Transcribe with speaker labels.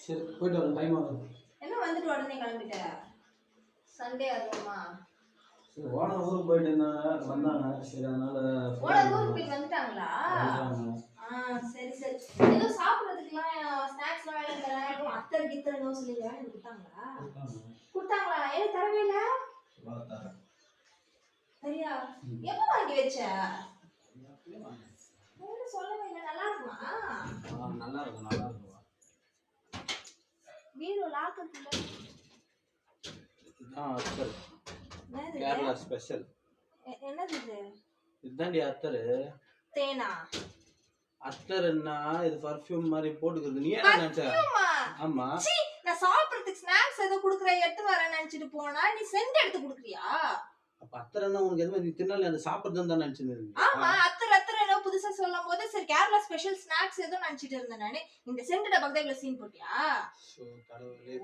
Speaker 1: சரி போயிட்டு வரேன், டைம் ஆகுது.
Speaker 2: என்ன வந்துட்டு உடனே கிளம்பிட்ட? சண்டே அதுமா
Speaker 1: சரி ஓனர் ஊருக்கு போயிட்டு இருந்தாங்க, வந்தாங்க. சரி அதனால
Speaker 2: ஓனர் ஊருக்கு போயிட்டு வந்துட்டாங்களா? சரி சரி. ஏதோ சாப்பிட்றதுக்குலாம் ஸ்நாக்ஸ்லாம் வேலை தராங்க, அத்தர் கித்தர்னு சொல்லி வேலை கொடுத்தாங்களா? கொடுத்தாங்களா? எனக்கு தரவே இல்லை. சரியா? எப்போ வாங்கி வச்ச? சொல்லவே இல்லை. நல்லா இருக்குமா?
Speaker 1: நல்லா இருக்கும், நல்லா இருக்கும்.
Speaker 2: வீடு லாக்கத்துல
Speaker 1: இதுதான் அத்தர், கேரளா ஸ்பெஷல்.
Speaker 2: என்னது இது?
Speaker 1: இதுதான்டி அத்தர்.
Speaker 2: தேனா?
Speaker 1: அத்தர்னா இது பர்ஃப்யூம் மாதிரி போட்டுக்கிறது. நீ என்ன நினைச்ச? ஆமா,
Speaker 2: நான் சாப்பிடுறதுக்கு ஸ்நாக்ஸ் ஏதோ குடுக்குற எடுத்து வரேன்னு நினைச்சிட்டு போனா நீ சென்ட் எடுத்து குடுக்குறியா?
Speaker 1: அப்ப அத்தர்னா உனக்கு எதுவுமே நீ தின்னால அந்த சாப்பிடுறதுன்னு தான் நினைச்சிருந்தேன்.
Speaker 2: ஆமா, அத்தர் ஏதோ புதுசா சொல்லும் போது சரி கேரளா ஸ்பெஷல் ஸ்நாக்ஸ் ஏதோ நினைச்சிட்டு இருந்தேன் நானு. இந்த சென்ட் டப்பாக்கு தான் இவ்வளவு சீன் போட்டியா?
Speaker 1: கடவுளே.